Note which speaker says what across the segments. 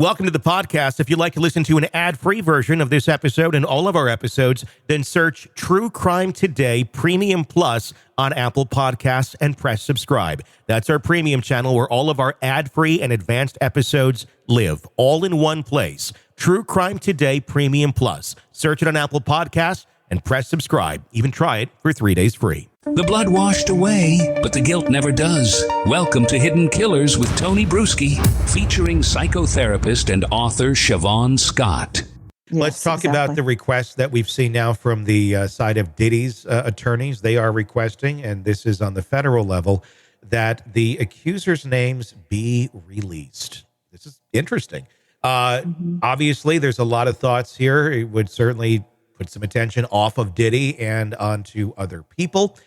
Speaker 1: Welcome to the podcast. If you'd like to listen to an ad-free version of this episode and all of our episodes, then search True Crime Today Premium Plus on Apple Podcasts and press subscribe. That's our premium channel where all of our ad-free and advanced episodes live, all in one place. True Crime Today Premium Plus. Search it on Apple Podcasts and press subscribe. Even try it for 3 days free.
Speaker 2: The blood washed away, but the guilt never does. Welcome to Hidden Killers with Tony Bruschi, featuring psychotherapist and author Shavaun Scott.
Speaker 1: Yes, let's talk about the request that we've seen now from the side of Diddy's attorneys. They are requesting, and this is on the federal level, that the accusers' names be released. This is interesting. Obviously, there's a lot of thoughts here. It would certainly put some attention off of Diddy and onto other people.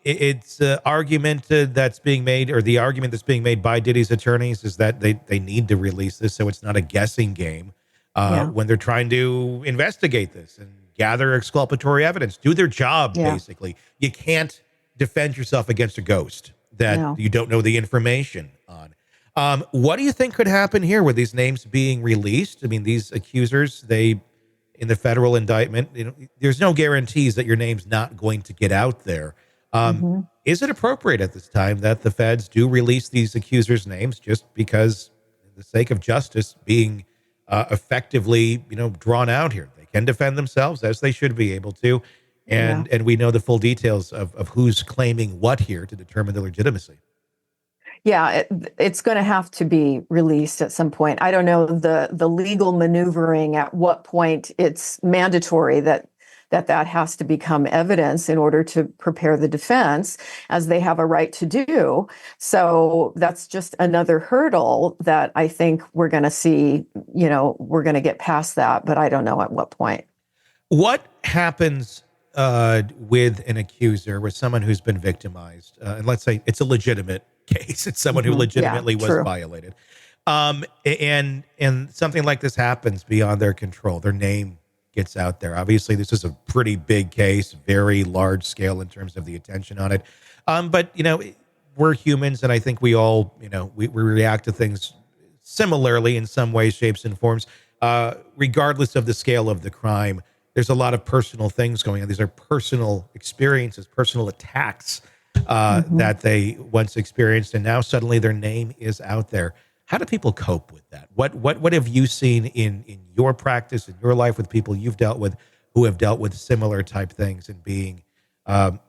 Speaker 1: It's an argument that's being made, or the argument that's being made by Diddy's attorneys is that they need to release this so it's not a guessing game when they're trying to investigate this and gather exculpatory evidence, do their job, basically. You can't defend yourself against a ghost that you don't know the information on. What do you think could happen here with these names being released? I mean, these accusers, in the federal indictment, there's no guarantees that your name's not going to get out there. Is it appropriate at this time that the feds do release these accusers' names just because, for the sake of justice being effectively, drawn out here? They can defend themselves as they should be able to, and we know the full details of who's claiming what here to determine the legitimacy.
Speaker 3: Yeah, it's going to have to be released at some point. I don't know the legal maneuvering at what point it's mandatory that has to become evidence in order to prepare the defense, as they have a right to do. So that's just another hurdle that I think we're going to see. We're going to get past that, but I don't know at what point.
Speaker 1: What happens with an accuser, with someone who's been victimized, and let's say it's a legitimate case, it's someone who legitimately was violated, and something like this happens beyond their control, their name gets out there. Obviously, this is a pretty big case, very large scale in terms of the attention on it, but we're humans, and I think we all we react to things similarly in some ways, shapes, and forms, regardless of the scale of the crime. There's a lot of personal things going on. These are personal experiences, personal attacks that they once experienced, and now suddenly their name is out there. How do people cope with that? What have you seen in your practice, in your life, with people you've dealt with who have dealt with similar type things and being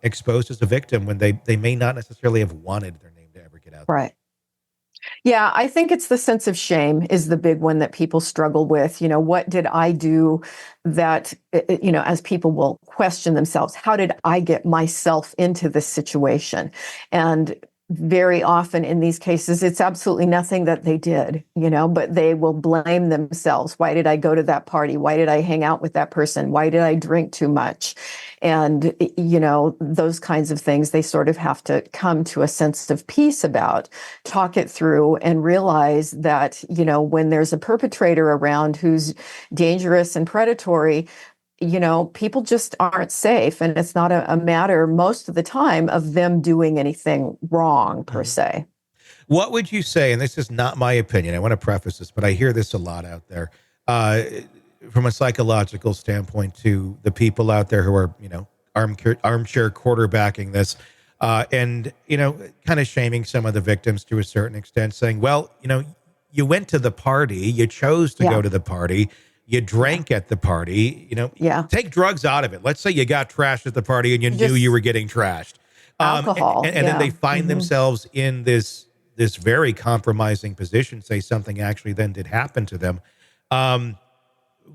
Speaker 1: exposed as a victim when they may not necessarily have wanted their name to ever get out there?
Speaker 3: Right. Yeah, I think it's the sense of shame is the big one that people struggle with. What did I do that, as people will question themselves, how did I get myself into this situation? And very often in these cases, it's absolutely nothing that they did, but they will blame themselves. Why did I go to that party? Why did I hang out with that person? Why did I drink too much? And, those kinds of things, they sort of have to come to a sense of peace about, talk it through, and realize that, when there's a perpetrator around who's dangerous and predatory, people just aren't safe. And it's not a matter most of the time of them doing anything wrong per se.
Speaker 1: What would you say, and this is not my opinion, I want to preface this, but I hear this a lot out there, from a psychological standpoint, to the people out there who are, armchair quarterbacking this, and, kind of shaming some of the victims to a certain extent, saying, well, you went to the party, you chose to go to the party, you drank at the party, take drugs out of it. Let's say you got trashed at the party and you knew you were getting trashed.
Speaker 3: Alcohol.
Speaker 1: And then they find themselves in this very compromising position, say something actually then did happen to them.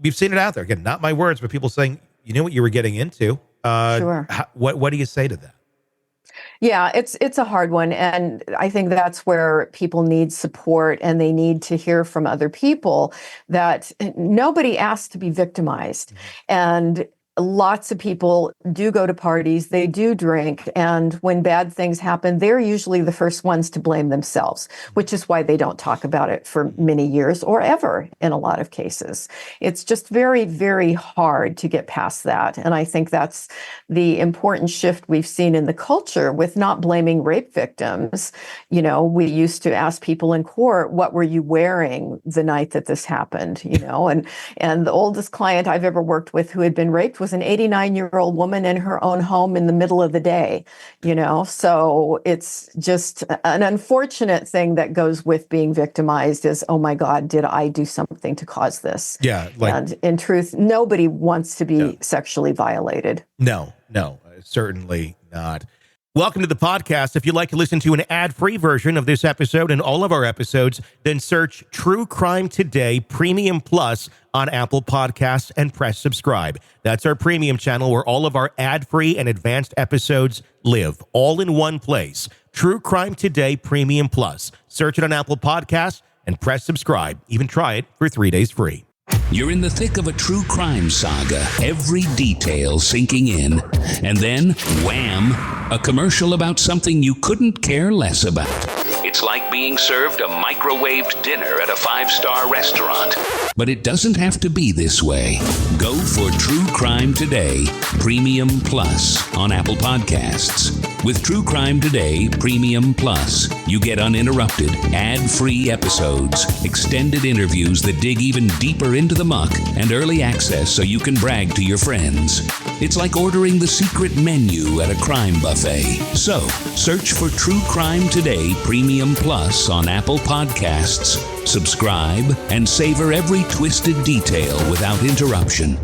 Speaker 1: We've seen it out there. Again, not my words, but people saying, you knew what you were getting into.
Speaker 3: Sure.
Speaker 1: What do you say to that?
Speaker 3: Yeah, it's a hard one. And I think that's where people need support, and they need to hear from other people that nobody asked to be victimized. And lots of people do go to parties, they do drink, and when bad things happen, they're usually the first ones to blame themselves, which is why they don't talk about it for many years or ever in a lot of cases. It's just very, very hard to get past that. And I think that's the important shift we've seen in the culture with not blaming rape victims. We used to ask people in court, what were you wearing the night that this happened? And the oldest client I've ever worked with who had been raped was an 89-year-old woman in her own home in the middle of the day, so it's just an unfortunate thing that goes with being victimized is, oh my God, did I do something to cause this?
Speaker 1: Yeah.
Speaker 3: And in truth, nobody wants to be sexually violated.
Speaker 1: No, certainly not. Welcome to the podcast. If you'd like to listen to an ad-free version of this episode and all of our episodes, then search True Crime Today Premium Plus on Apple Podcasts and press subscribe. That's our premium channel where all of our ad-free and advanced episodes live, all in one place. True Crime Today Premium Plus. Search it on Apple Podcasts and press subscribe. Even try it for 3 days free.
Speaker 2: You're in the thick of a true crime saga, every detail sinking in, and then, wham, a commercial about something you couldn't care less about. It's like being served a microwaved dinner at a 5-star restaurant. But it doesn't have to be this way. Go for True Crime Today Premium Plus on Apple Podcasts. With True Crime Today Premium Plus, you get uninterrupted, ad-free episodes, extended interviews that dig even deeper into the muck, and early access so you can brag to your friends. It's like ordering the secret menu at a crime buffet. So, search for True Crime Today Premium Plus on Apple Podcasts, subscribe, and savor every twisted detail without interruption.